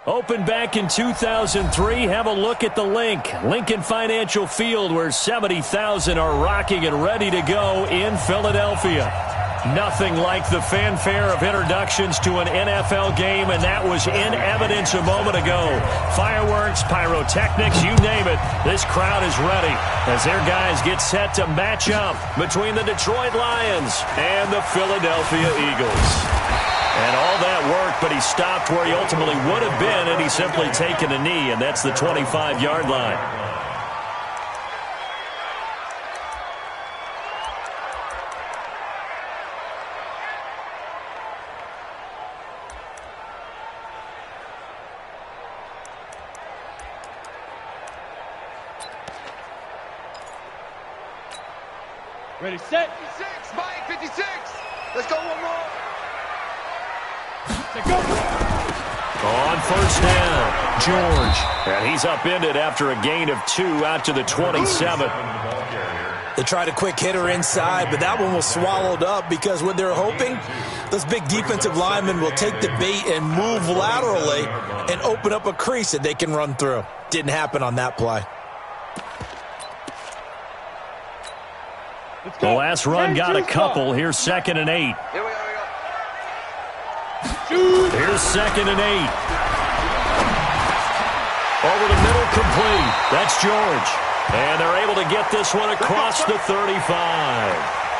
Opened back in 2003. Have a look at the link. Lincoln Financial Field, where 70,000 are rocking and ready to go in Philadelphia. Nothing like the fanfare of introductions to an NFL game, and that was in evidence a moment ago. Fireworks, pyrotechnics, you name it. This crowd is ready as their guys get set to match up between the Detroit Lions and the Philadelphia Eagles. And all that work, but he stopped where he ultimately would have been, and he's simply taken a knee, and that's the 25-yard line. Ready, set. 56, Mike, 56. Let's go one more. Set, go. On first down, George. And he's upended after a gain of 2 out to the 27. They tried a quick hitter inside, but that one was swallowed up because what they're hoping, those big defensive linemen will take the bait and move laterally and open up a crease that they can run through. Didn't happen on that play. The last run got a couple. Here's 2nd and 8. Here we go. Here's 2nd and 8. Over the middle, complete. That's George. And they're able to get this one across the 35.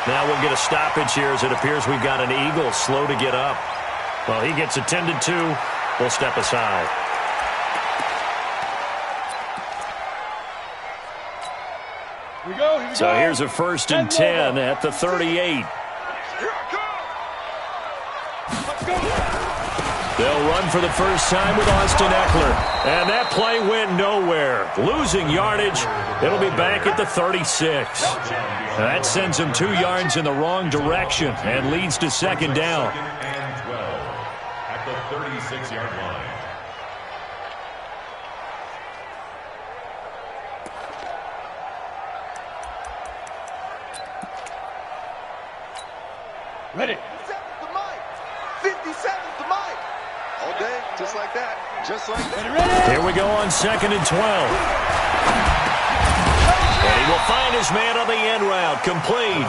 Now we'll get a stoppage here as it appears we've got an Eagle slow to get up. Well, he gets attended to. We'll step aside. Here we go. So here's a 1st and 10 at the 38. They'll run for the first time with Austin Eckler. And that play went nowhere. Losing yardage. It'll be back at the 36. That sends him 2 yards in the wrong direction and leads to 2nd down. And 12 at the 36-yard line. Ready. 57 to Mike. 57 to Mike. All day, just like that. Just like that. Ready. Here we go on 2nd and 12. And he will find his man on the end route. Complete.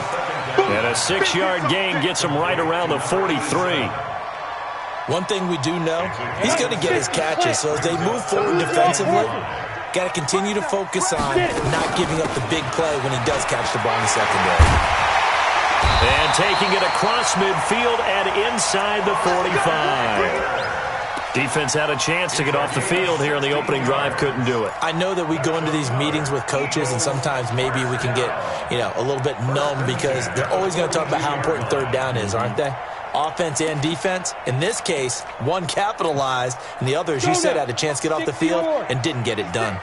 And a 6-yard gain gets him right around the 43. One thing we do know, he's going to get his catches. So as they move forward defensively, got to continue to focus on not giving up the big play when he does catch the ball in the secondary. And taking it across midfield and inside the 45. Defense had a chance to get off the field here in the opening drive, couldn't do it. I know that we go into these meetings with coaches, and sometimes maybe we can get, a little bit numb because they're always going to talk about how important 3rd down is, aren't they? Offense and defense. In this case, one capitalized, and the other, as you said, had a chance to get off the field and didn't get it done.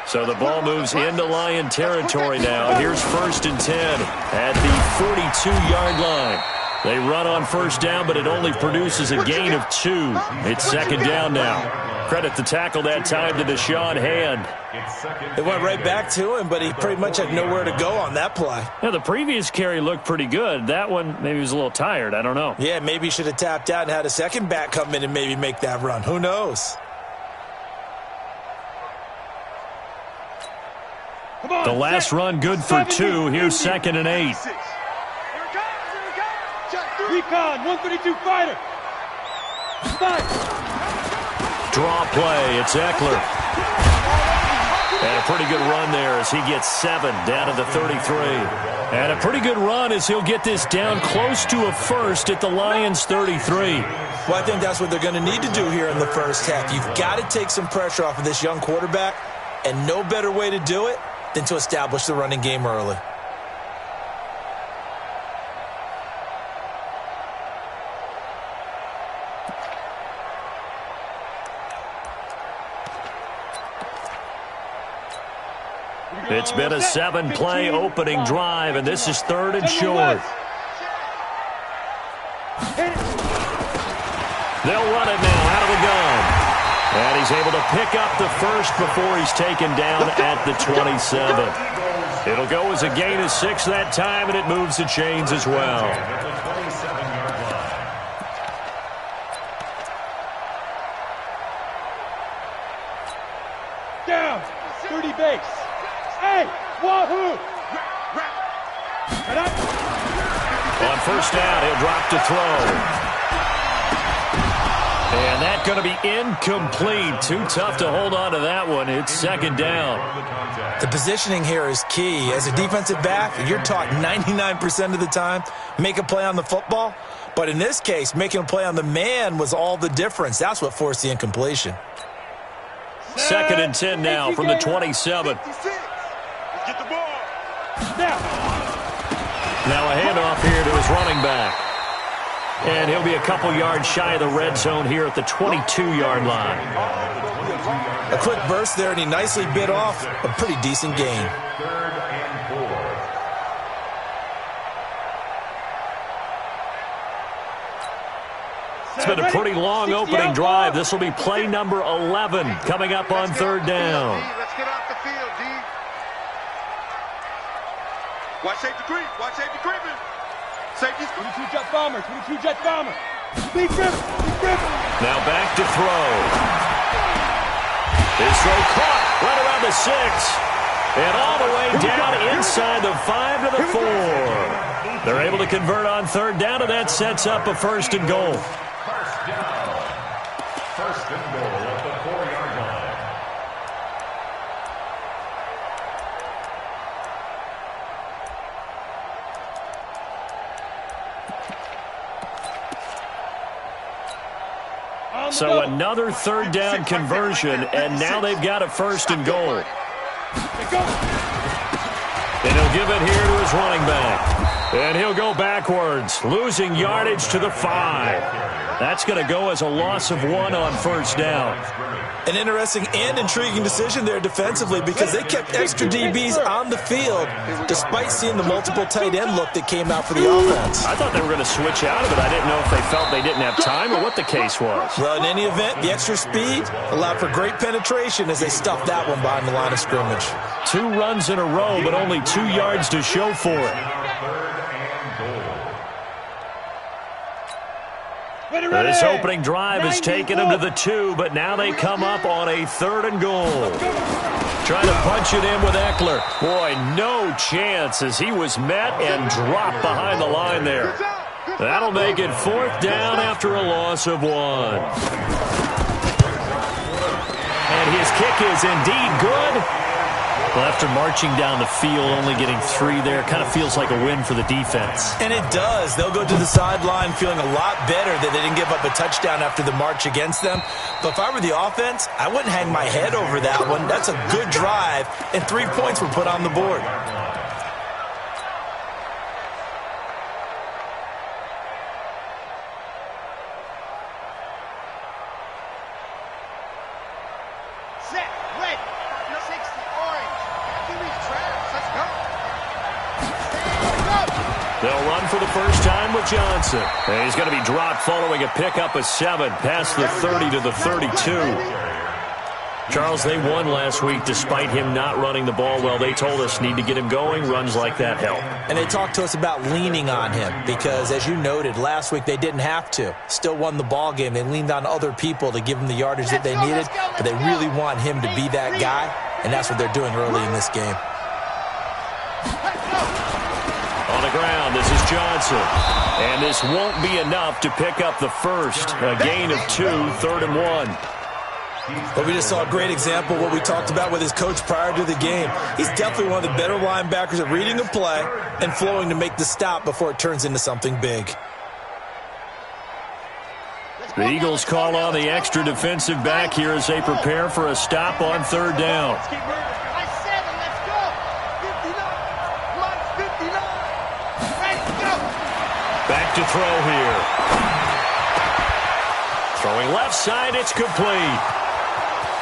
So the ball moves into Lion territory now. Here's 1st and 10 at the 42-yard line. They run on first down, but it only produces a gain of 2. It's 2nd down now. Credit the tackle that time to Deshaun Hand. It went right back to him, but he pretty much had nowhere to go on that play. Yeah, the previous carry looked pretty good. That one, maybe he was a little tired. I don't know. Yeah, maybe he should have tapped out and had a second back come in and maybe make that run. Who knows? The last run good for 2. Here's 2nd and 8. Recon, 132 fighter. Draw play. It's Eckler. And a pretty good run there as he gets 7 down to the 33. And a pretty good run as he'll get this down close to a first at the Lions' 33. Well, I think that's what they're going to need to do here in the first half. You've got to take some pressure off of this young quarterback, and no better way to do it than to establish the running game early. It's been a 7-play opening drive, and this is 3rd and short. They'll run it now out of the gun. And he's able to pick up the first before he's taken down at the 27. It'll go as a gain of 6 that time, and it moves the chains as well. Wahoo! On first down, he'll drop to throw. And that's going to be incomplete. Too tough to hold on to that one. It's second down. The positioning here is key. As a defensive back, you're taught 99% of the time, make a play on the football. But in this case, making a play on the man was all the difference. That's what forced the incompletion. Second and 10 now from the 27. Get the ball. Now a handoff here to his running back. And he'll be a couple yards shy of the red zone here at the 22-yard line. A quick burst there, and he nicely bit off a pretty decent gain. Third and 4. It's been a pretty long opening drive. This will be play number 11 coming up on third down. Let's get off the field, D. Watch safety creep. Watch safety creeping. Safety's 22 jet bomber. 22 jet bomber. Big grip. Big grip. Now back to throw. His throw caught right around the 6. And all the way down inside the 5 to the 4. They're able to convert on third down, and that sets up a first and goal. First down. First and goal at the 4-yard line. So another third down conversion, and now they've got a first and goal. And he'll give it here to his running back. And he'll go backwards, losing yardage to the 5. That's going to go as a loss of 1 on first down. An interesting and intriguing decision there defensively because they kept extra DBs on the field despite seeing the multiple tight end look that came out for the offense. I thought they were going to switch out of it. I didn't know if they felt they didn't have time or what the case was. Well, in any event, the extra speed allowed for great penetration as they stuffed that one behind the line of scrimmage. 2 runs in a row, but only 2 yards to show for it. This opening drive has taken them to the 2, but now they come up on a third and goal. Trying to punch it in with Eckler. Boy, no chance as he was met and dropped behind the line there. That'll make it fourth down after a loss of 1. And his kick is indeed good. Well, after marching down the field, only getting 3 there, kind of feels like a win for the defense. And it does. They'll go to the sideline feeling a lot better that they didn't give up a touchdown after the march against them. But if I were the offense, I wouldn't hang my head over that one. That's a good drive, and 3 points were put on the board. They'll run for the first time with Johnson. And he's going to be dropped following a pickup of 7 past the 30 to the 32. Charles, they won last week despite him not running the ball well. They told us need to get him going. Runs like that help. And they talked to us about leaning on him because, as you noted, last week they didn't have to. Still won the ball game. They leaned on other people to give them the yardage that they needed, but they really want him to be that guy, and that's what they're doing early in this game. On the ground, this is Johnson. And this won't be enough to pick up the first. A gain of 2, third and 1. But we just saw a great example of what we talked about with his coach prior to the game. He's definitely one of the better linebackers at reading a play and flowing to make the stop before it turns into something big. The Eagles call on the extra defensive back here as they prepare for a stop on third down. Back to throw here. Throwing left side, it's complete.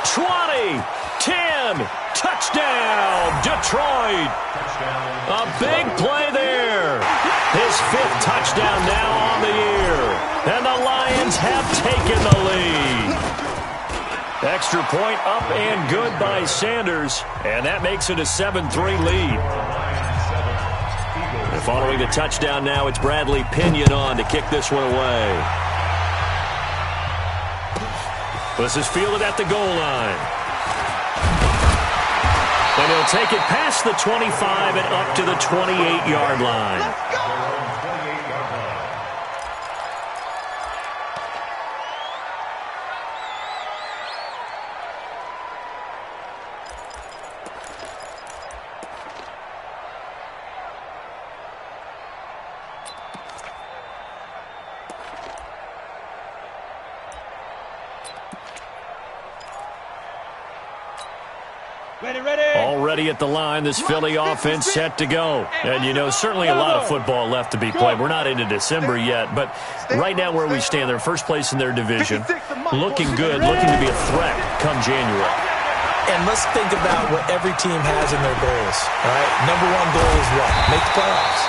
20, 10, touchdown, Detroit. A big play there. His 5th touchdown now on the year. And the Lions have taken the lead. Extra point up and good by Sanders. And that makes it a 7-3 lead. And following the touchdown now, it's Bradley Pinion on to kick this one away. This is fielded at the goal line. And he'll take it past the 25 and up to the 28-yard line. Let's go! Already at the line, this Philly offense set to go. And, you know, certainly a lot of football left to be played. We're not into December yet, but right now where we stand, they're first place in their division, looking good, looking to be a threat come January. And let's think about what every team has in their goals, all right? Number one goal is what? Make the playoffs.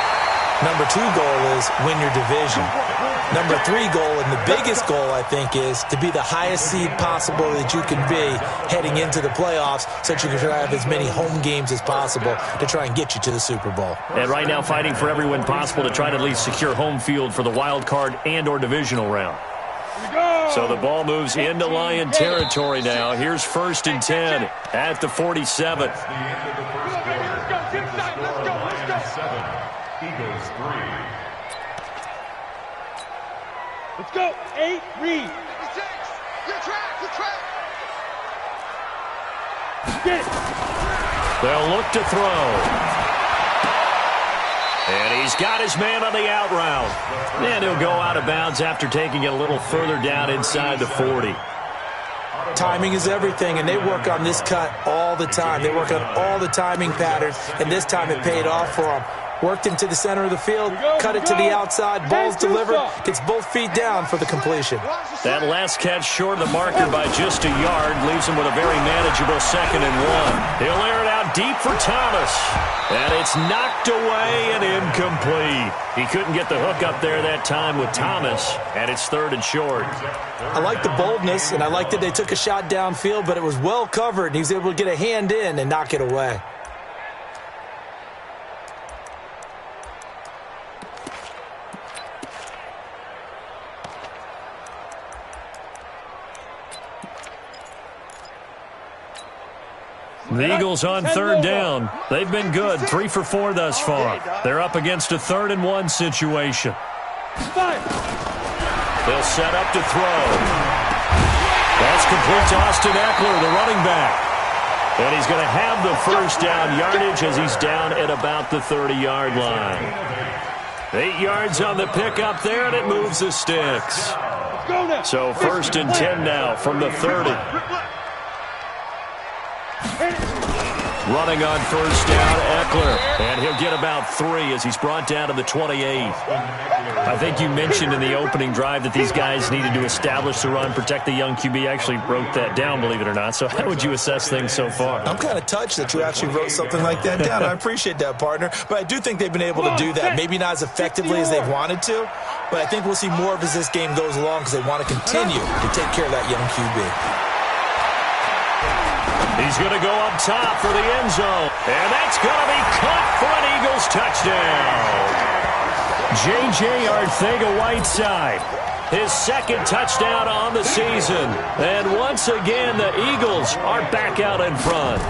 Number two goal is win your division. Number three goal, and the biggest goal, I think, is to be the highest seed possible that you can be heading into the playoffs so that you can have as many home games as possible to try and get you to the Super Bowl. And right now fighting for every win possible to try to at least secure home field for the wild card and or divisional round. So the ball moves into Lion territory now. Here's 1st and 10 at the 47. That's the end of the first quarter. Lions 7, Eagles 3. Let's go. 8, read. 56. Your track, your track. Get it. They'll look to throw. And he's got his man on the out route. And he'll go out of bounds after taking it a little further down inside the 40. Timing is everything, and they work on this cut all the time. They work on all the timing patterns, and this time it paid off for them. Worked into the center of the field, cut it to the outside, ball's delivered, gets both feet down for the completion. That last catch short of the marker by just a yard leaves him with a very manageable 2nd and 1. He'll air it out deep for Thomas. And it's knocked away and incomplete. He couldn't get the hook up there that time with Thomas, and it's 3rd and short. I like the boldness, and I like that they took a shot downfield, but it was well covered, and he was able to get a hand in and knock it away. The Eagles on 3rd down. They've been good, 3 for 4 thus far. They're up against a 3rd and 1 situation. They'll set up to throw. That's complete to Austin Eckler, the running back. And he's going to have the 1st down yardage as he's down at about the 30-yard line. 8 yards on the pickup there, and it moves the sticks. So 1st and 10 now from the 30. Running on 1st down, Eckler. And he'll get about 3 as he's brought down to the 28. I think you mentioned in the opening drive that these guys needed to establish the run, protect the young QB. I actually wrote that down, believe it or not. So how would you assess things so far? I'm kind of touched that you actually wrote something like that down. I appreciate that, partner. But I do think they've been able to do that. Maybe not as effectively as they've wanted to, but I think we'll see more of as this game goes along because they want to continue to take care of that young QB. He's going to go up top for the end zone. And that's going to be caught for an Eagles touchdown. J.J. Arcega-Whiteside, his 2nd touchdown on the season. And once again, the Eagles are back out in front.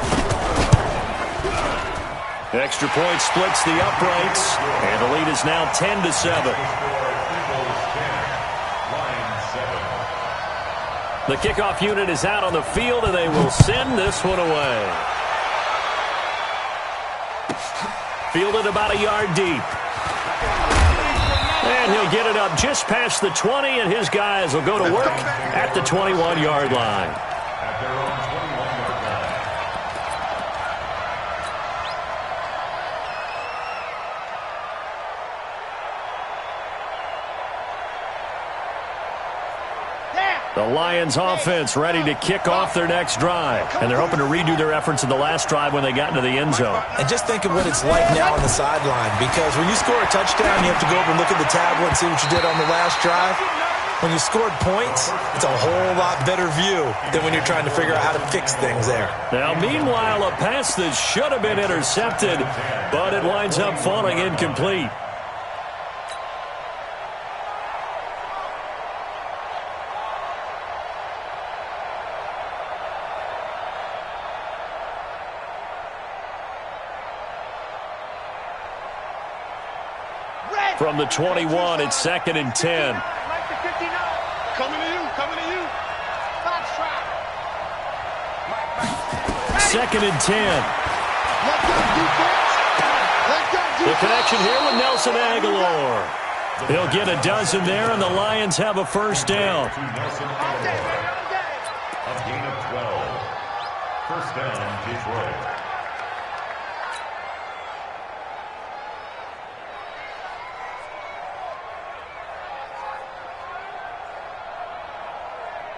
Extra point splits the uprights. And the lead is now 10-7. The kickoff unit is out on the field, and they will send this one away. Fielded about a yard deep. And he'll get it up just past the 20, and his guys will go to work at the 21-yard line. The Lions offense ready to kick off their next drive. And they're hoping to redo their efforts in the last drive when they got into the end zone. And just think of what it's like now on the sideline, because when you score a touchdown, you have to go over and look at the tablet and see what you did on the last drive. When you scored points, it's a whole lot better view than when you're trying to figure out how to fix things there. Now, meanwhile, a pass that should have been intercepted, but it winds up falling incomplete. From the 21, it's 2nd and 10. Coming to you, coming to you. 2nd and 10. The connection here with Nelson Aguilar. He'll get a dozen there, and the Lions have a first down. A gain of 12. First down, Detroit.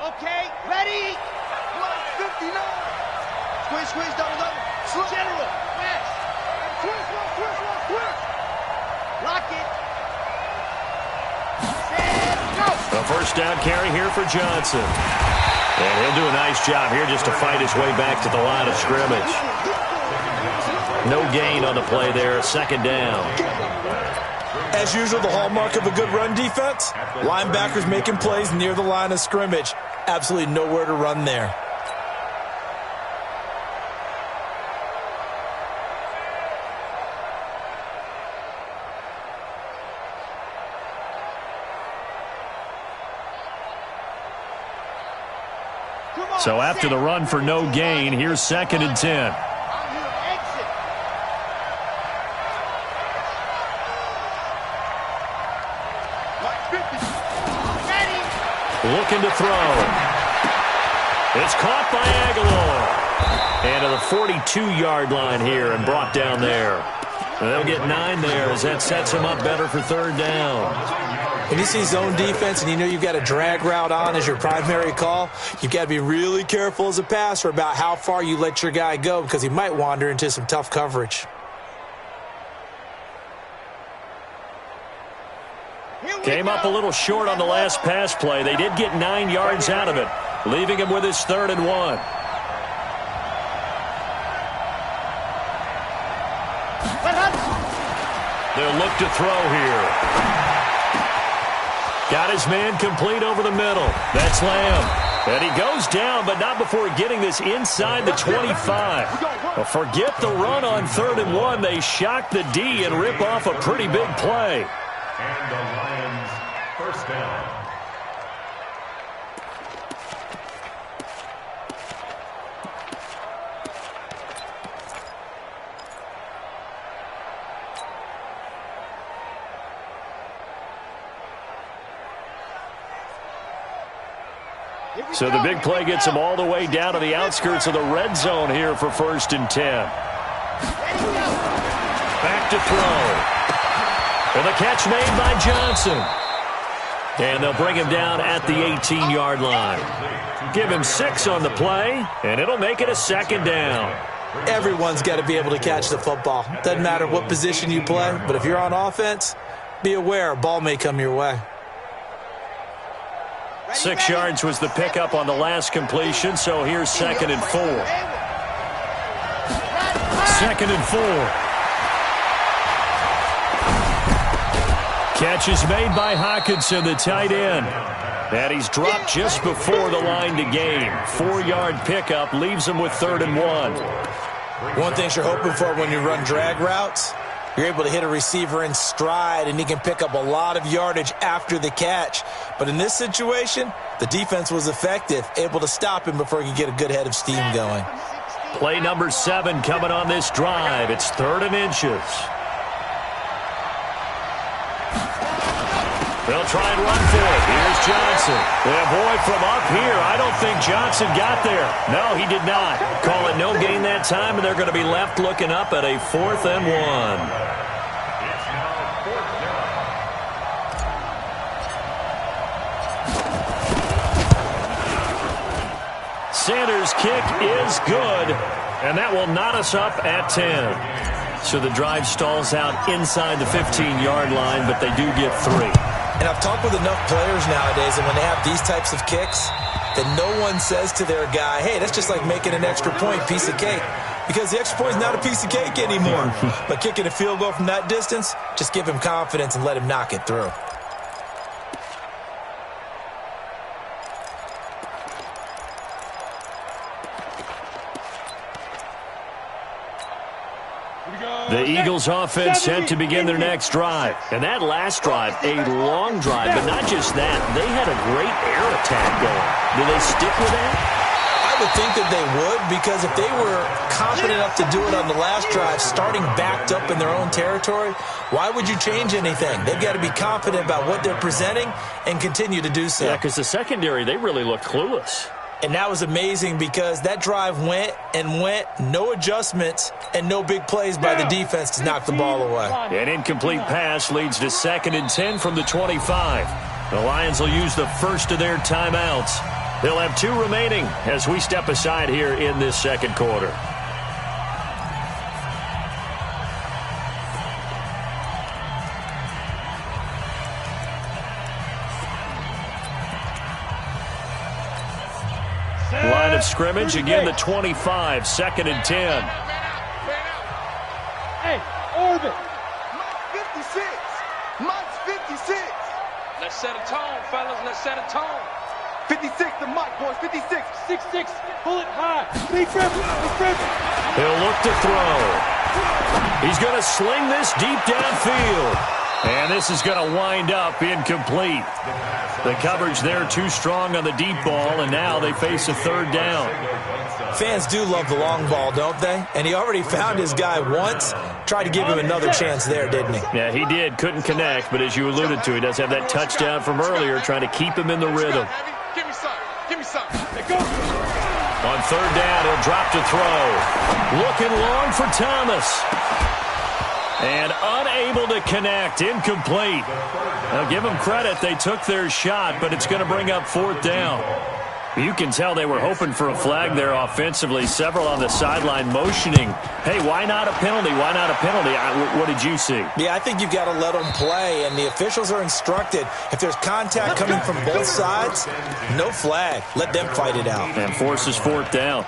Okay, ready? 159. Squeeze, squeeze, double, double. Slow. General, yes. Twist, twist, twist, twist. Lock it. Set, go. A first down carry here for Johnson. And he'll do a nice job here just to fight his way back to the line of scrimmage. No gain on the play there, 2nd down. As usual, the hallmark of a good run defense, linebackers making plays near the line of scrimmage. Absolutely nowhere to run there. So after the run for no gain, here's 2nd and 10. Exit. Ready. Looking to throw. It's caught by Aguilar. And to the 42-yard line here and brought down there. And they'll get 9 there as that sets them up better for 3rd down. When you see zone defense and you know you've got a drag route on as your primary call, you've got to be really careful as a passer about how far you let your guy go because he might wander into some tough coverage. Came up a little short on the last pass play. They did get 9 yards out of it, leaving him with his 3rd and 1. They'll look to throw here. Got his man complete over the middle. That's Lamb. And he goes down, but not before getting this inside the 25. Well, forget the run on 3rd and 1. They shock the D and rip off a pretty big play. And the Lions, first down. So the big play gets them all the way down to the outskirts of the red zone here for 1st and 10. Back to throw. And the catch made by Johnson. And they'll bring him down at the 18-yard line. Give him 6 on the play, and it'll make it a 2nd down. Everyone's got to be able to catch the football. Doesn't matter what position you play, but if you're on offense, be aware a ball may come your way. 6 yards was the pickup on the last completion, so here's 2nd and 4. 2nd and 4. Catch is made by Hockenson, the tight end. And he's dropped just before the line to gain. 4-yard pickup leaves him with 3rd and 1. One thing you're hoping for when you run drag routes, you're able to hit a receiver in stride, and he can pick up a lot of yardage after the catch. But in this situation, the defense was effective, able to stop him before he could get a good head of steam going. Play number 7 coming on this drive. It's 3rd and inches. They'll try and run for it. Here's Johnson. Well, boy, from up here, I don't think Johnson got there. No, he did not. Call it no gain that time, and they're going to be left looking up at a 4th and 1. It's now 4th down. Sanders' kick is good, and that will knot us up at 10. So the drive stalls out inside the 15-yard line, but they do get 3. And I've talked with enough players nowadays, and when they have these types of kicks, that no one says to their guy, hey, that's just like making an extra point, piece of cake. Because the extra point is not a piece of cake anymore. But kicking a field goal from that distance, just give him confidence and let him knock it through. The Eagles offense set to begin their next drive. And that last drive, a long drive, but not just that. They had a great air attack going. Do they stick with that? I would think that they would, because if they were confident enough to do it on the last drive, starting backed up in their own territory, why would you change anything? They've got to be confident about what they're presenting and continue to do so. Yeah, because the secondary, they really looked clueless. And that was amazing because that drive went and went, no adjustments, and no big plays by the defense to knock the ball away. An incomplete pass leads to 2nd and 10 from the 25. The Lions will use the first of their timeouts. They'll have 2 remaining as we step aside here in this second quarter. Line of scrimmage, again the 25, 2nd and 10. Hey, orbit. Mike 56. Mike's 56. Let's set a tone, fellas. Let's set a tone. 56 to Mike, boys. 56. 6'6", pull it high. Big triple. He'll look to throw. He's going to sling this deep downfield. And this is going to wind up incomplete. The coverage there too strong on the deep ball, and now they face a 3rd down. Fans do love the long ball, don't they? And he already found his guy once. Tried to give him another chance there, didn't he? Yeah, he did. Couldn't connect, but as you alluded to, he does have that touchdown from earlier, trying to keep him in the rhythm. Give me some. Give me some. On 3rd down, he'll drop to throw. Looking long for Thomas. And unable to connect. Incomplete. Now, give them credit. They took their shot, but it's going to bring up 4th down. You can tell they were hoping for a flag there offensively. Several on the sideline motioning, hey, why not a penalty? Why not a penalty? What did you see? Yeah, I think you've got to let them play, and the officials are instructed, if there's contact coming from both sides, no flag. Let them fight it out. And forces 4th down.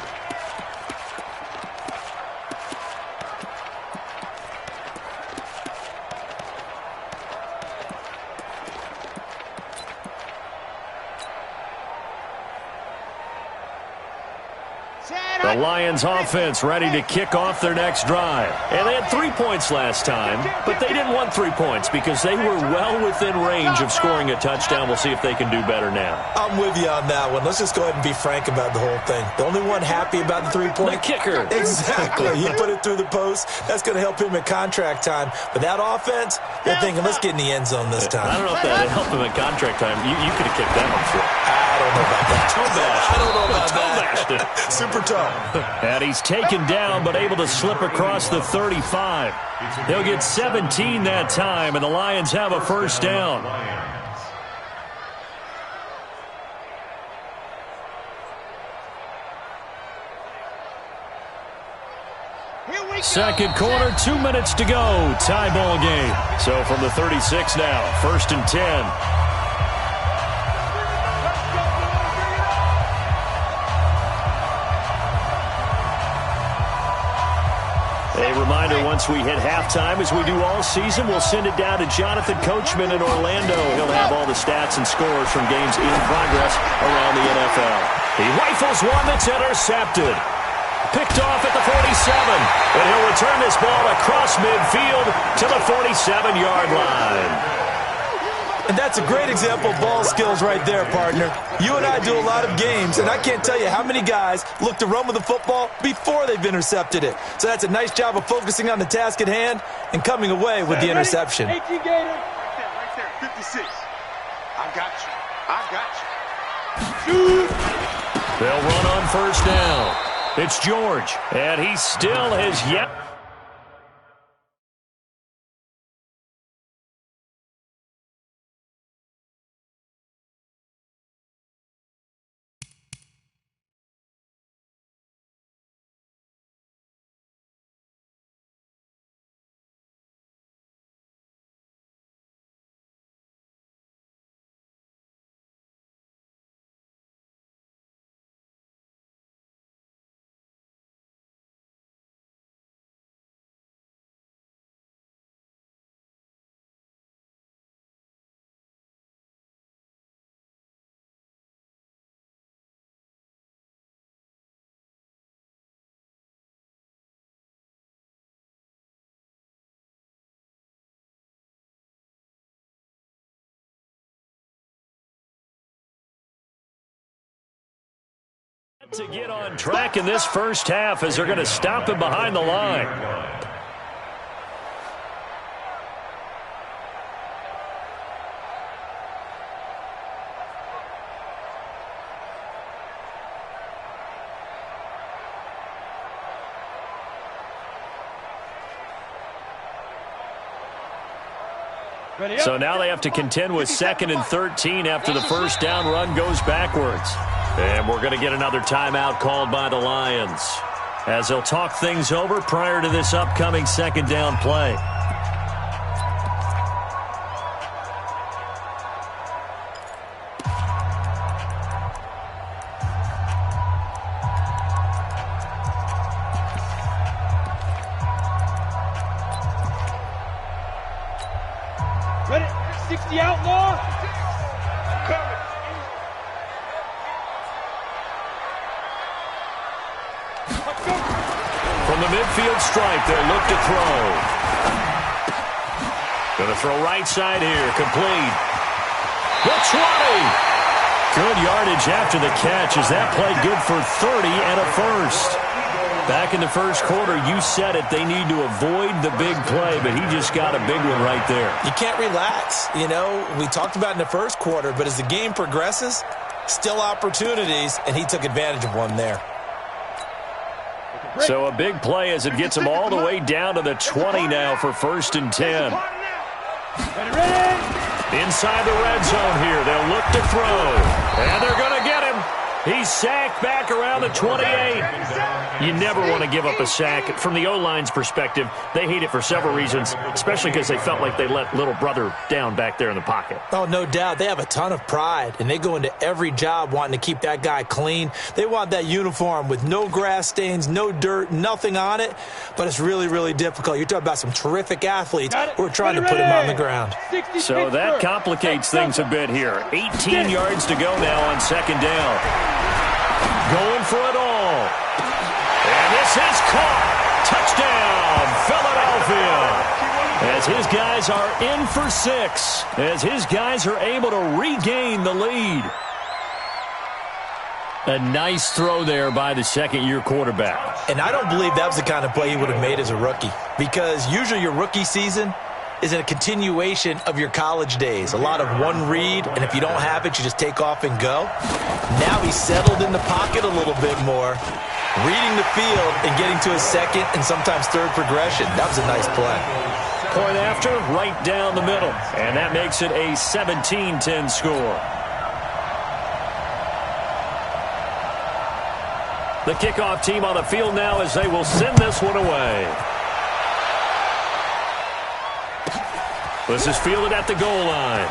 The Lions offense ready to kick off their next drive. And they had 3 points last time, but they didn't want 3 points because they were well within range of scoring a touchdown. We'll see if they can do better now. I'm with you on that one. Let's just go ahead and be frank about the whole thing. The only one happy about the 3-point? The kicker. Exactly. He put it through the post. That's going to help him at contract time. But that offense, they're thinking, let's get in the end zone this time. I don't know if that helped him at contract time. You could have kicked that one through. I don't know about that. I don't know about that. Super tough. And he's taken down, but able to slip across the 35. He'll get 17 that time, and the Lions have a 1st down. Second quarter, 2 minutes to go. Tie ball game. So from the 36 now, 1st and 10. A reminder, once we hit halftime, as we do all season, we'll send it down to Jonathan Coachman in Orlando. He'll have all the stats and scores from games in progress around the NFL. He rifles one that's intercepted. Picked off at the 47. And he'll return this ball across midfield to the 47-yard line. And that's a great example of ball skills right there, partner. You and I do a lot of games, and I can't tell you how many guys look to run with the football before they've intercepted it. So that's a nice job of focusing on the task at hand and coming away with the interception. 18 Gator. Right there, 56. I got you. They'll run on 1st down. It's George, and he still has yet To get on track in this first half as they're going to stop him behind the line. So now they have to contend with 2nd and 13 after the first down run goes backwards. And we're going to get another timeout called by the Lions as they'll talk things over prior to this upcoming 2nd down play. Ready? 60 outlaw. Coming. From the midfield stripe, they'll look to throw. Going to throw right side here, complete. The 20. Good yardage after the catch as that played good for 30 and a first. Back in the first quarter, you said it, they need to avoid the big play, but he just got a big one right there. You can't relax. You know, we talked about in the first quarter, but as the game progresses, still opportunities, and he took advantage of one there. So a big play as it gets him all the way down to the 20 now for 1st and 10. Inside the red zone here, they'll look to throw, and they're going to get him. He's sacked back around the 28. You never want to give up a sack. From the O-line's perspective, they hate it for several reasons, especially because they felt like they let little brother down back there in the pocket. Oh, no doubt. They have a ton of pride, and they go into every job wanting to keep that guy clean. They want that uniform with no grass stains, no dirt, nothing on it, but it's really, really difficult. You're talking about some terrific athletes who are trying to put him on the ground. So that complicates things a bit here. 18 yards to go now on 2nd down. Going for it all. And this is caught. Touchdown, Philadelphia. As his guys are in for 6. As his guys are able to regain the lead. A nice throw there by the second-year quarterback. And I don't believe that was the kind of play he would have made as a rookie. Because usually your rookie season is a continuation of your college days. A lot of one read, and if you don't have it, you just take off and go. Now he's settled in the pocket a little bit more, reading the field and getting to his 2nd and sometimes 3rd progression. That was a nice play. Point after, right down the middle. And that makes it a 17-10 score. The kickoff team on the field now as they will send this one away. This is fielded at the goal line.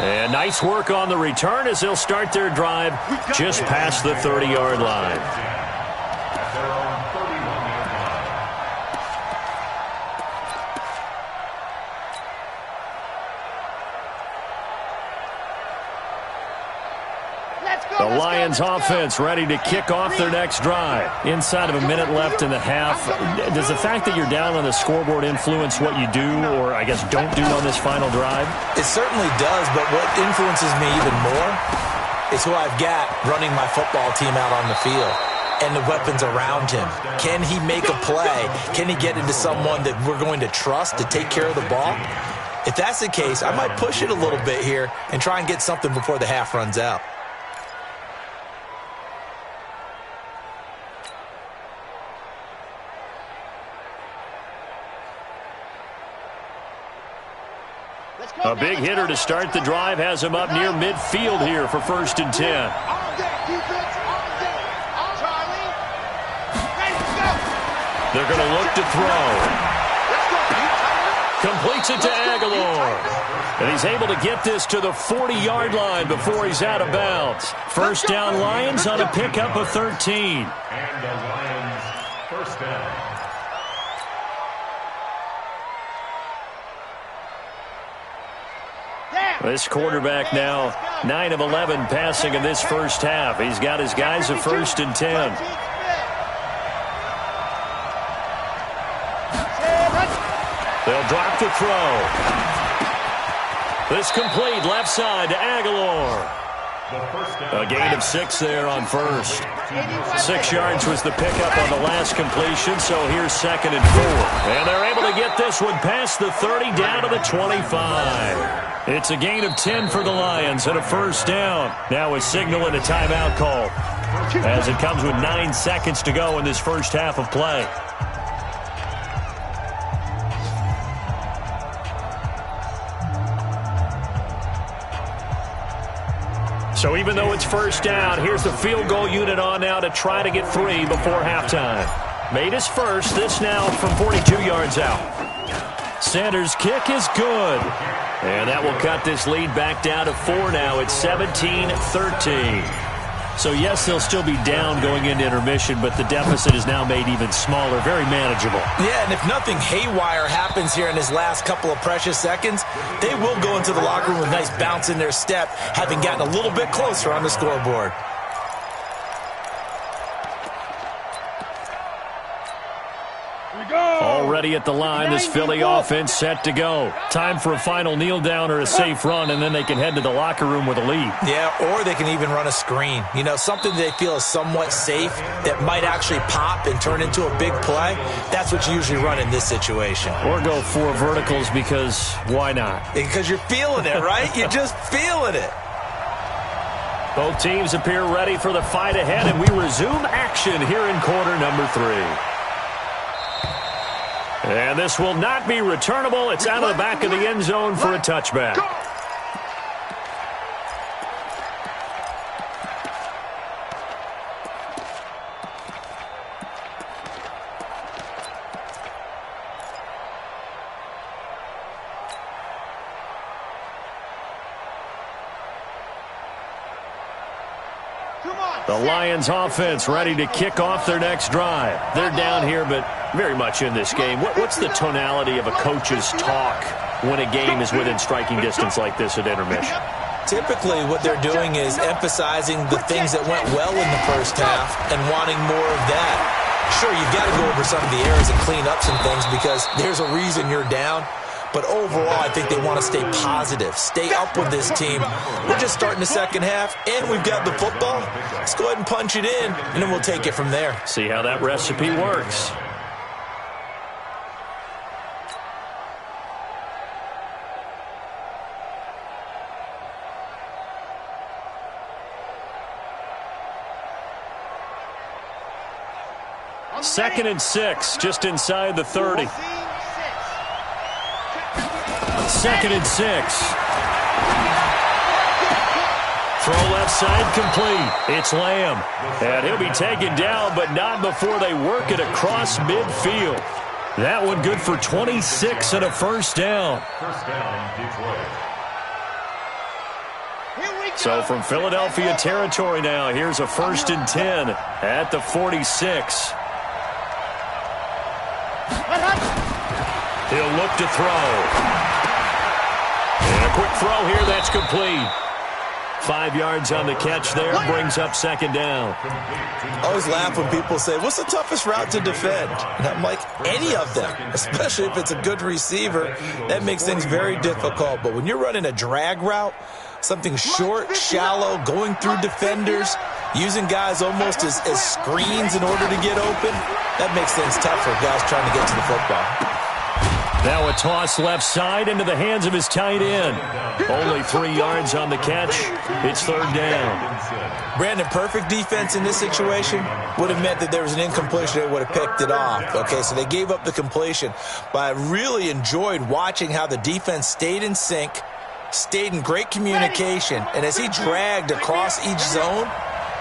And nice work on the return as they'll start their drive just past the 30-yard line. The Lions offense ready to kick off their next drive. Inside of a minute left in the half. Does the fact that you're down on the scoreboard influence what you do, or I guess don't do on this final drive? It certainly does, but what influences me even more is who I've got running my football team out on the field and the weapons around him. Can he make a play? Can he get into someone that we're going to trust to take care of the ball? If that's the case, I might push it a little bit here and try and get something before the half runs out. A big hitter to start the drive has him up near midfield here for 1st and 10. They're going to look to throw. Completes it to Aguilar. And he's able to get this to the 40-yard line before he's out of bounds. First down Lions on a pickup of 13. And the Lions, 1st down. This quarterback now 9 of 11 passing in this first half. He's got his guys at 1st and 10. They'll drop the throw. This complete left side to Aguilar. A gain of 6 there on first. 6 yards was the pickup on the last completion, so here's 2nd and 4. And they're able to get this one past the 30 down to the 25. It's a gain of 10 for the Lions and a first down. Now a signal and a timeout call as it comes with 9 seconds to go in this first half of play. So even though it's first down, here's the field goal unit on now to try to get 3 before halftime. Made his first, this now from 42 yards out. Sanders' kick is good. And that will cut this lead back down to 4 now. It's 17-13. So, yes, they'll still be down going into intermission, but the deficit is now made even smaller, very manageable. Yeah, and if nothing haywire happens here in his last couple of precious seconds, they will go into the locker room with a nice bounce in their step, having gotten a little bit closer on the scoreboard. Already at the line, this Philly offense set to go. Time for a final kneel down or a safe run, and then they can head to the locker room with a lead. Yeah, or they can even run a screen. You know, something they feel is somewhat safe that might actually pop and turn into a big play. That's what you usually run in this situation. Or go 4 verticals because why not? Because you're feeling it, right? You're just feeling it. Both teams appear ready for the fight ahead, and we resume action here in quarter number 3. And this will not be returnable. It's out of the back of the end zone for a touchback. The Lions offense ready to kick off their next drive. They're down here, but very much in this game. What's the tonality of a coach's talk when a game is within striking distance like this at intermission? Typically, what they're doing is emphasizing the things that went well in the first half and wanting more of that. Sure, you've got to go over some of the errors and clean up some things because there's a reason you're down. But overall, I think they want to stay positive, stay up with this team. We're just starting the second half, and we've got the football. Let's go ahead and punch it in, and then we'll take it from there. See how that recipe works. Second and 6, just inside the 30. 2nd and 6. Throw left side complete. It's Lamb. And he'll be taken down, but not before they work it across midfield. That one good for 26 and a first down. First down, Detroit. So from Philadelphia territory now, here's a 1st and 10 at the 46. He'll look to throw. And a quick throw here, that's complete. 5 yards on the catch there, brings up 2nd down. I always laugh when people say, what's the toughest route to defend? And I'm like, any of them, especially if it's a good receiver. That makes things very difficult. But when you're running a drag route, something short, shallow, going through defenders, using guys almost as screens in order to get open, that makes things tough for guys trying to get to the football. Now a toss left side into the hands of his tight end. Only 3 yards on the catch. It's 3rd down. Brandon, perfect defense in this situation would have meant that there was an incompletion. They would have picked it off. Okay, so they gave up the completion. But I really enjoyed watching how the defense stayed in sync, stayed in great communication. And as he dragged across each zone,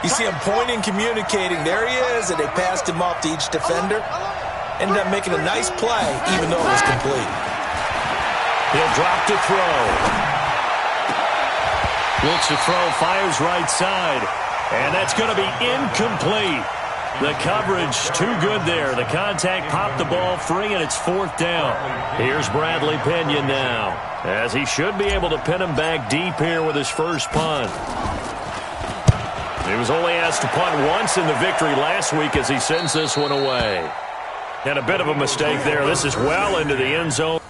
you see him pointing, communicating. There he is, and they passed him off to each defender. Ended up making a nice play, even though it was complete. He'll drop to throw. Looks to throw, fires right side. And that's going to be incomplete. The coverage too good there. The contact popped the ball free, and it's 4th down. Here's Bradley Pinion now, as he should be able to pin him back deep here with his first punt. He was only asked to punt once in the victory last week as he sends this one away. And a bit of a mistake there. This is well into the end zone.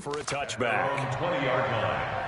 for a touchback. 20-yard line.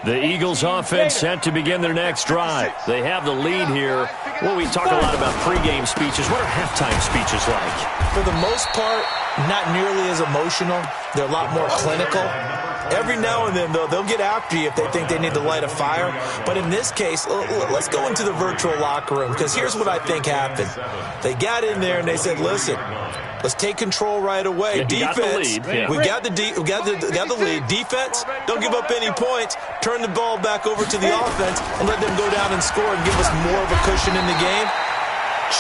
The Eagles offense set to begin their next drive. They have the lead here. Well, we talk a lot about pregame speeches. What are halftime speeches like? For the most part, not nearly as emotional. They're a lot more clinical. Every now and then, though, they'll get after you if they think they need to light a fire. But in this case, let's go into the virtual locker room, because here's what I think happened. They got in there and they said, listen, let's take control right away. Defense, we got the lead. Defense, don't give up any points. Turn the ball back over to the offense and let them go down and score and give us more of a cushion in the game.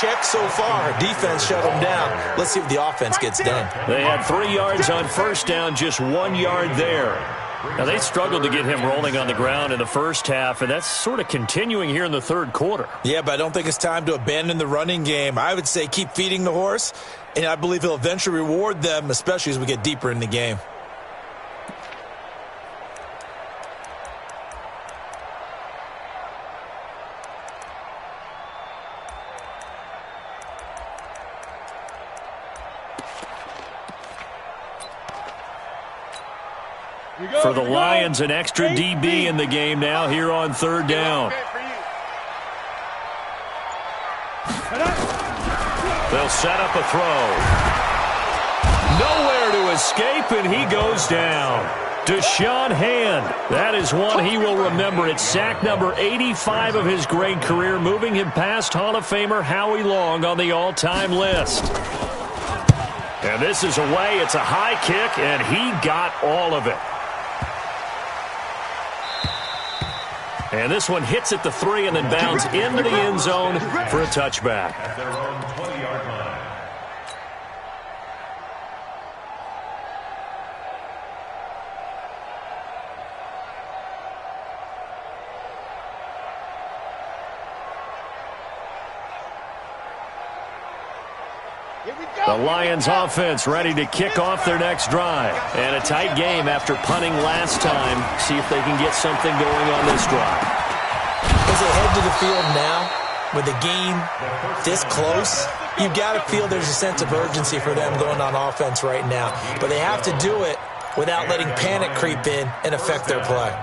Check so far. Defense shut them down. Let's see what the offense gets done. They had 3 yards on first down, just 1 yard there. Now, they struggled to get him rolling on the ground in the first half, and that's sort of continuing here in the third quarter. Yeah, but I don't think it's time to abandon the running game. I would say keep feeding the horse, and I believe he'll eventually reward them, especially as we get deeper in the game. For the Lions, an extra DB in the game now here on third down. They'll set up a throw. Nowhere to escape, and he goes down. Deshaun Hand. That is one he will remember. It's sack number 85 of his great career, moving him past Hall of Famer Howie Long on the all-time list. And this is away. It's a high kick, and he got all of it. And this one hits at the 3 and then bounds into the end zone for a touchback. At their own 20-yard line. The Lions offense ready to kick off their next drive. And a tight game after punting last time. See if they can get something going on this drive. As they head to the field now, with the game this close, you've got to feel there's a sense of urgency for them going on offense right now. But they have to do it without letting panic creep in and affect their play.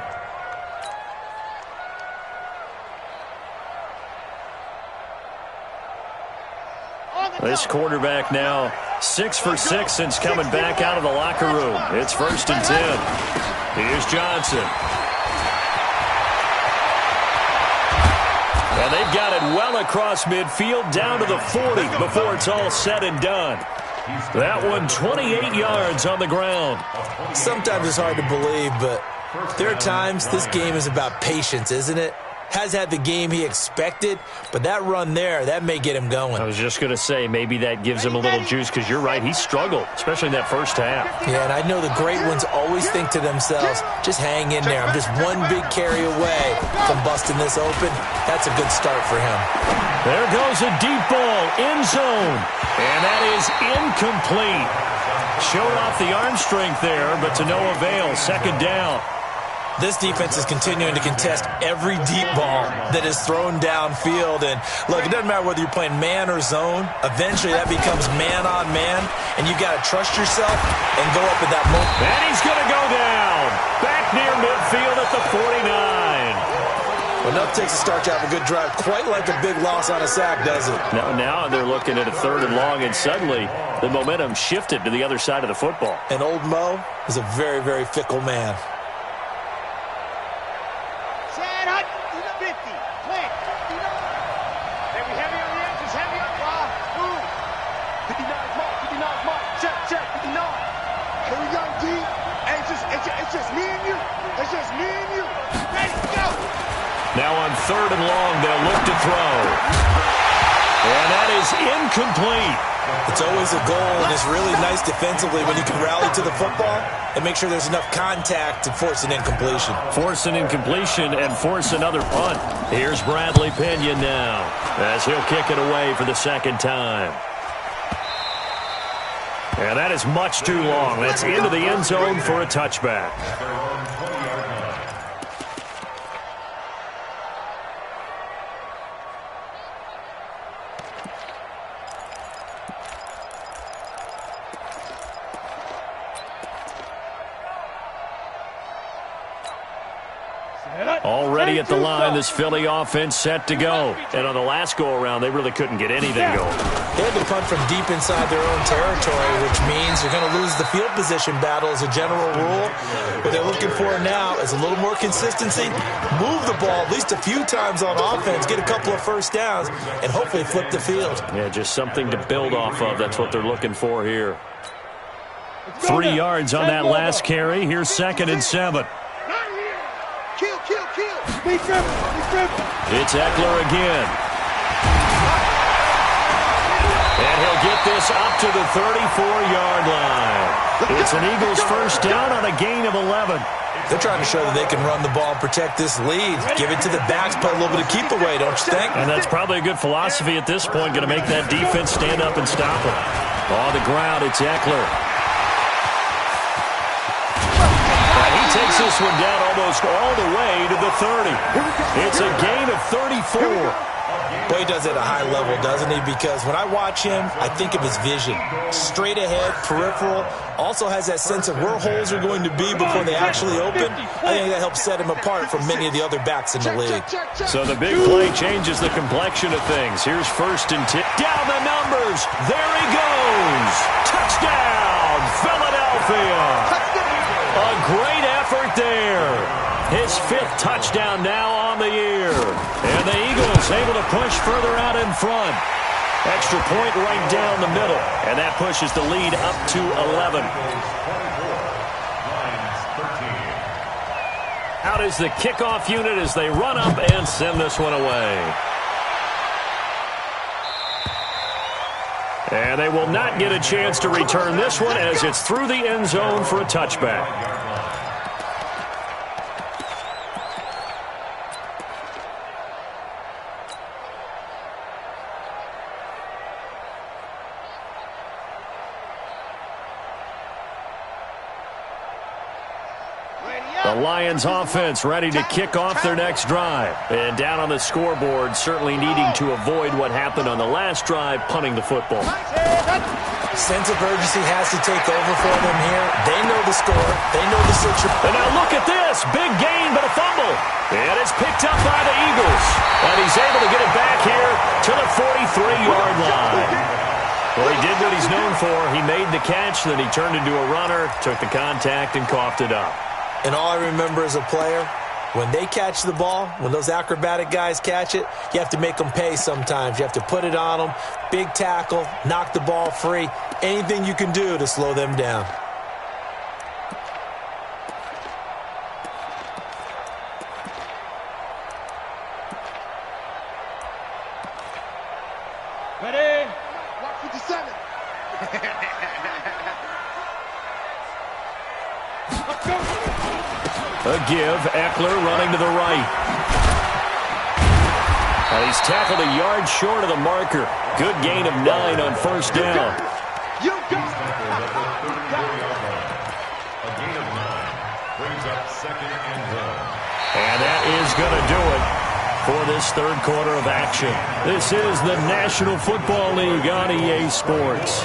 This quarterback now 6 for 6 since coming back out of the locker room. It's 1st and 10. Here's Johnson. And they've got it well across midfield down to the 40 before it's all said and done. That one 28 yards on the ground. Sometimes it's hard to believe, but there are times this game is about patience, isn't it? Has had the game he expected, but that run there, that may get him going. I was just going to say, maybe that gives him a little juice, because you're right, he struggled, especially in that first half. Yeah, and I know the great ones always think to themselves, just hang in there. I'm just one big carry away from busting this open. That's a good start for him. There goes a deep ball, end zone, and that is incomplete. Showed off the arm strength there, but to no avail. 2nd down. This defense is continuing to contest every deep ball that is thrown downfield. And, look, it doesn't matter whether you're playing man or zone. Eventually, that becomes man on man, and you got to trust yourself and go up at that moment. And he's going to go down. Back near midfield at the 49. Well, enough takes to start you off a good drive. Quite like a big loss on a sack, does it? Now they're looking at a 3rd and long, and suddenly the momentum shifted to the other side of the football. And old Mo is a very, very fickle man. Now on 3rd and long, they'll look to throw. And that is incomplete. It's always a goal, and it's really nice defensively when you can rally to the football and make sure there's enough contact to force an incompletion. Force an incompletion and force another punt. Here's Bradley Pinion now as he'll kick it away for the 2nd time. And that is much too long. That's into the end zone for a touchback. Already at the line, this Philly offense set to go. And on the last go-around, they really couldn't get anything going. They had to punt from deep inside their own territory, which means you're going to lose the field position battle as a general rule. What they're looking for now is a little more consistency, move the ball at least a few times on offense, get a couple of first downs, and hopefully flip the field. Yeah, just something to build off of. That's what they're looking for here. 3 yards on that last carry. Here's 2nd and 7. Kill. It's Eckler again. And he'll get this up to the 34-yard line. It's an Eagles first down on a gain of 11. They're trying to show that they can run the ball and protect this lead. Give it to the backs, put a little bit of keep away, don't you think? And that's probably a good philosophy at this point, going to make that defense stand up and stop it. On the ground, it's Eckler. Takes this one down almost all the way to the 30. It's a gain of 34. Boy, he does it at a high level, doesn't he? Because when I watch him, I think of his vision. Straight ahead, peripheral. Also has that sense of where holes are going to be before they actually open. I think that helps set him apart from many of the other backs in the league. So the big play changes the complexion of things. Here's 1st and 10. Down the numbers. There he goes. Touchdown, Philadelphia. A great effort there. His 5th touchdown now on the year. And the Eagles able to push further out in front. Extra point right down the middle. And that pushes the lead up to 11. Out is the kickoff unit as they run up and send this one away. And they will not get a chance to return this one as it's through the end zone for a touchback. The Lions offense ready to kick off their next drive. And down on the scoreboard, certainly needing to avoid what happened on the last drive, punting the football. Sense of urgency has to take over for them here. They know the score. They know the situation. And now look at this. Big gain, but a fumble. And it's picked up by the Eagles. And he's able to get it back here to the 43-yard line. Well, he did what he's known for. He made the catch, then he turned into a runner, took the contact, and coughed it up. And all I remember as a player, when they catch the ball, when those acrobatic guys catch it, you have to make them pay sometimes. You have to put it on them, big tackle, knock the ball free, anything you can do to slow them down. Ready? 57. A give, Eckler running to the right. And he's tackled a yard short of the marker. Good gain of 9 on first down. You go. A gain of 9 brings up 2nd and 1. And that is going to do it for this third quarter of action. This is the National Football League on EA Sports.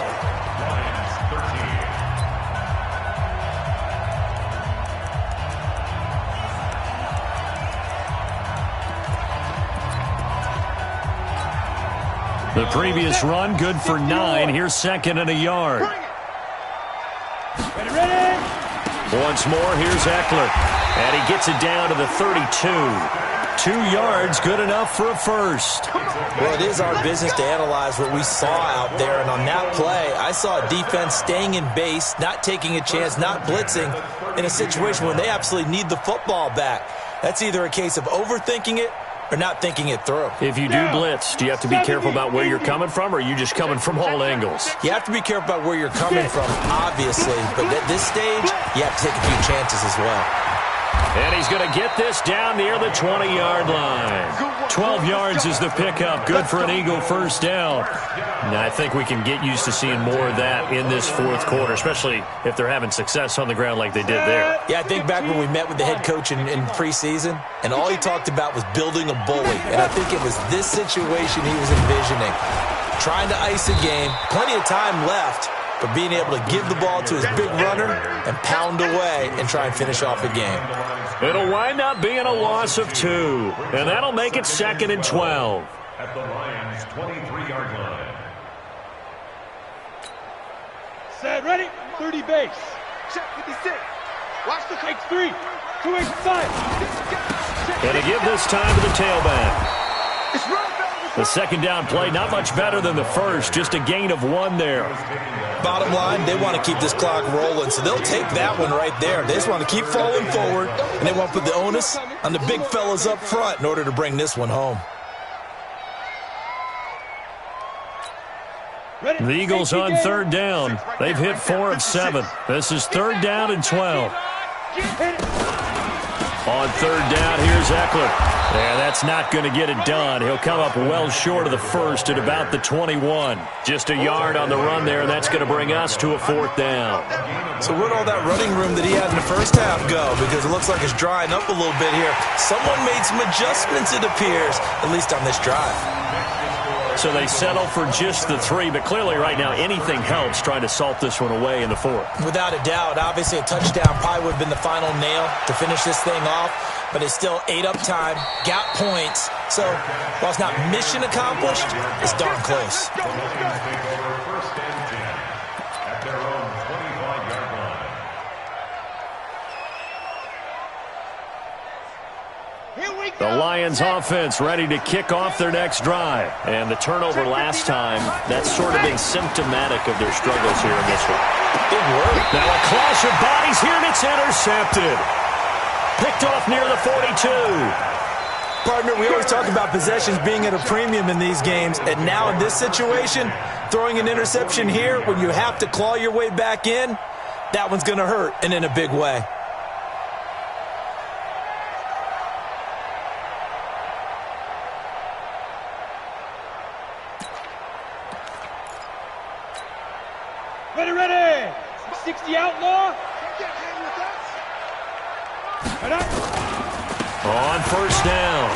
The previous run, good for 9. Here's 2nd and a yard. Ready? Once more, here's Eckler. And he gets it down to the 32. 2 yards, good enough for a first. Well, it is our business to analyze what we saw out there. And on that play, I saw a defense staying in base, not taking a chance, not blitzing, in a situation where they absolutely need the football back. That's either a case of overthinking it or not thinking it through. If you do blitz, do you have to be careful about where you're coming from, or are you just coming from all angles? You have to be careful about where you're coming from, obviously. But at this stage, you have to take a few chances as well. And he's going to get this down near the 20-yard line. 12 yards is the pickup. Good for an Eagle first down. Now, I think we can get used to seeing more of that in this fourth quarter, especially if they're having success on the ground like they did there. Yeah, I think back when we met with the head coach in preseason, and all he talked about was building a bully. And I think it was this situation he was envisioning. Trying to ice a game, plenty of time left, but being able to give the ball to his big runner and pound away and try and finish off a game. It'll wind up being a loss of 2, and that'll make it 2nd and 12. At the Lions' 23-yard line. Set, ready, 30 base. Check 56. Watch the Take 3, 2 inside. Gonna give this time to the tailback. It's run, fellas. The second down play, not much better than the first, just a gain of 1 there. Bottom line, they want to keep this clock rolling, so they'll take that one right there. They just want to keep falling forward, and they want to put the onus on the big fellas up front in order to bring this one home. The Eagles on 3rd down. They've hit 4 of 7. This is 3rd down and 12. On 3rd down, here's Eckler. Yeah, that's not going to get it done. He'll come up well short of the first at about the 21. Just a yard on the run there, and that's going to bring us to a 4th down. So where'd all that running room that he had in the first half go? Because it looks like it's drying up a little bit here. Someone made some adjustments, it appears, at least on this drive. So they settle for just the 3, but clearly right now anything helps trying to salt this one away in the 4th. Without a doubt, obviously a touchdown probably would have been the final nail to finish this thing off, but it's still ate up time, got points. So while it's not mission accomplished, it's darn close. First and 10 at their own 25-yard line. The Lions offense ready to kick off their next drive. And the turnover last time, that's sort of been symptomatic of their struggles here in this one. Big work. Now a clash of bodies here, and it's intercepted. Picked off near the 42. Partner, we always talk about possessions being at a premium in these games, and now in this situation, throwing an interception here when you have to claw your way back in, that one's going to hurt, and in a big way. Ready. 60 outlaw. On 1st down,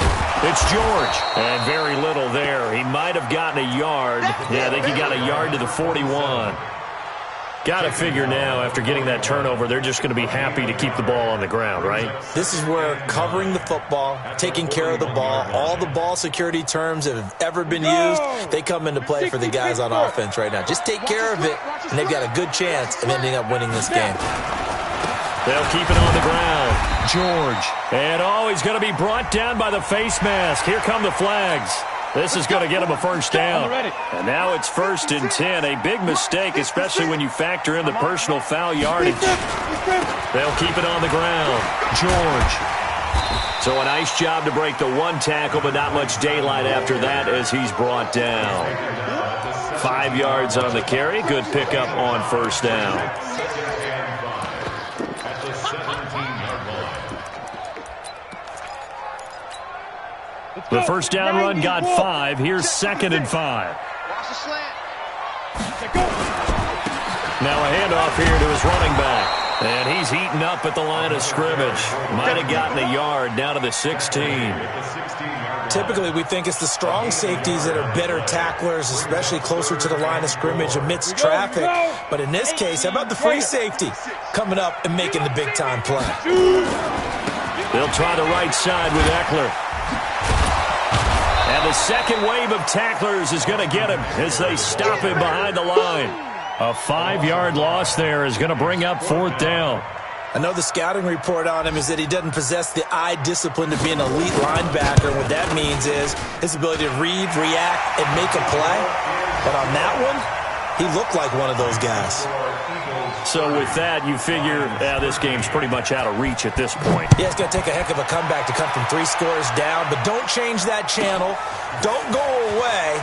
it's George. And very little there. He might have gotten a yard. Yeah, I think he got a yard to the 41. Got to figure now, after getting that turnover, they're just going to be happy to keep the ball on the ground, right? This is where covering the football, taking care of the ball, all the ball security terms that have ever been used, they come into play for the guys on offense right now. Just take care of it, and they've got a good chance of ending up winning this game. They'll keep it on the ground. George. And, he's going to be brought down by the face mask. Here come the flags. This is going to get him a 1st down. And now it's 1st and 10. A big mistake, especially when you factor in the personal foul yardage. They'll keep it on the ground. George. So a nice job to break the 1 tackle, but not much daylight after that as he's brought down. 5 yards on the carry. Good pickup on 1st down. The 1st down run got 5. Here's 2nd and 5. Watch the slant. Now a handoff here to his running back. And he's heating up at the line of scrimmage. Might have gotten a yard down to the 16. Typically, we think it's the strong safeties that are better tacklers, especially closer to the line of scrimmage amidst traffic. But in this case, how about the free safety coming up and making the big-time play? They'll try the right side with Eckler. And the second wave of tacklers is going to get him as they stop him behind the line. A 5-yard loss there is going to bring up 4th down. I know the scouting report on him is that he doesn't possess the eye discipline to be an elite linebacker. What that means is his ability to read, react, and make a play. But on that one, he looked like one of those guys. So with that, you figure this game's pretty much out of reach at this point. Yeah, it's going to take a heck of a comeback to come from 3 scores down, but don't change that channel. Don't go away.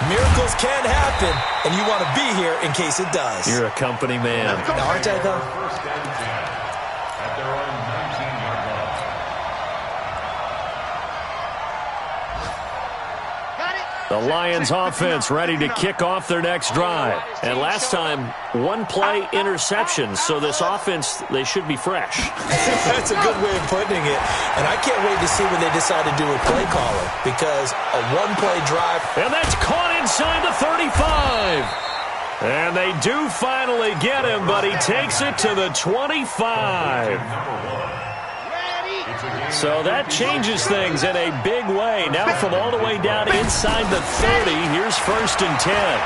Miracles can happen, and you want to be here in case it does. You're a company man. Now, aren't I, though? First and 10 at their own 19-yard line. The Lions offense ready to kick off their next drive. And last time, 1-play interception. So this offense, they should be fresh. That's a good way of putting it. And I can't wait to see when they decide to do a play caller, because a 1-play drive. And that's caught inside the 35. And they do finally get him, but he takes it to the 25. So that changes things in a big way. Now from all the way down inside the 30, here's 1st and 10.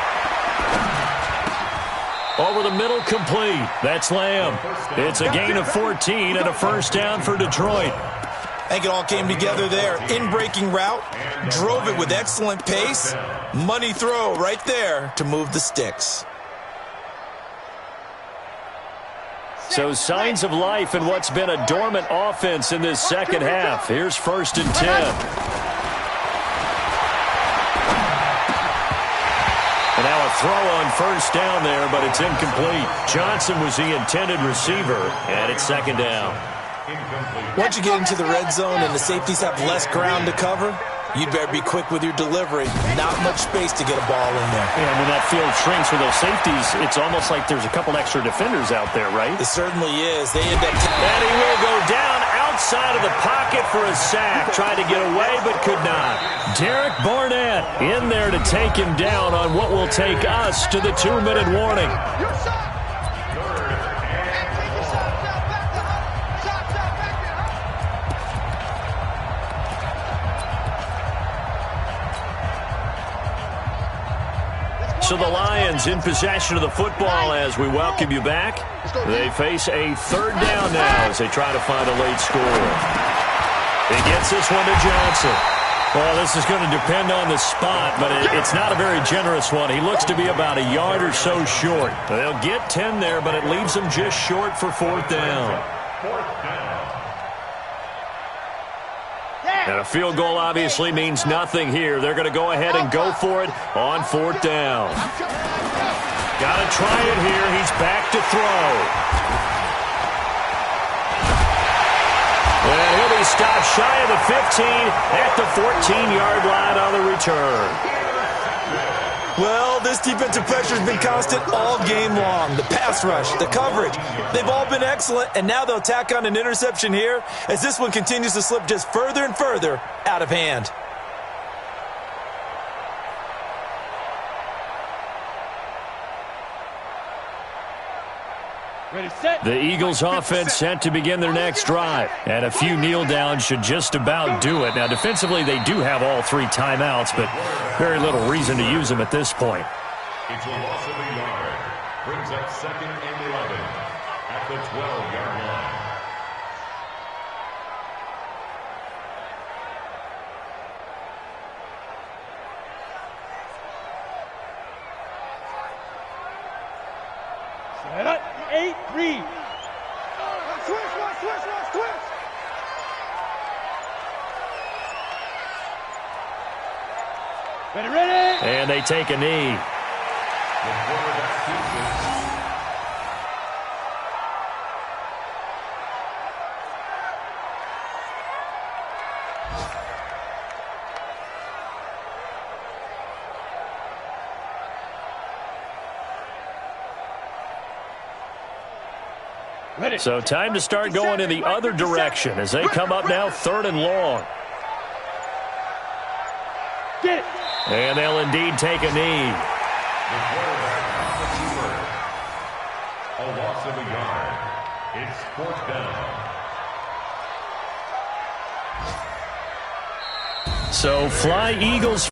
Over the middle, complete. That's Lamb. It's a gain of 14 and a 1st down for Detroit. I think it all came together there. In-breaking route, drove it with excellent pace. Money throw right there to move the sticks. So signs of life in what's been a dormant offense in this second half. Here's 1st and 10. And now a throw on 1st down there, but it's incomplete. Johnson was the intended receiver, and it's 2nd down. Once you get into the red zone and the safeties have less ground to cover, you'd better be quick with your delivery. Not much space to get a ball in there. Yeah, when that field shrinks for those safeties, it's almost like there's a couple extra defenders out there, right? It certainly is. They end up... And he will go down outside of the pocket for a sack. Tried to get away, but could not. Derek Barnett in there to take him down on what will take us to the 2-minute warning. So the Lions in possession of the football as we welcome you back. They face a 3rd down now as they try to find a late score. He gets this one to Johnson. Well, this is going to depend on the spot, but it's not a very generous one. He looks to be about a yard or so short. They'll get 10 there, but it leaves them just short for 4th down. And a field goal obviously means nothing here. They're going to go ahead and go for it on 4th down. Got to try it here. He's back to throw. And he'll be stopped shy of the 15 at the 14-yard line on the return. Well, this defensive pressure has been constant all game long. The pass rush, the coverage, they've all been excellent, and now they'll tack on an interception here as this one continues to slip just further and further out of hand. The Eagles offense set to begin their next drive. And a few kneel downs should just about do it. Now, defensively, they do have all 3 timeouts, but very little reason to use them at this point. It's a loss of a yard. Brings up 2nd and 11 at the 12-yard line. Set up. 8-3. Switch. Ready. And they take a knee. So time to start going in the other direction as they come up now 3rd and long. Get it. And they'll indeed take a knee. A loss of a yard. It's 4th down. So fly Eagles.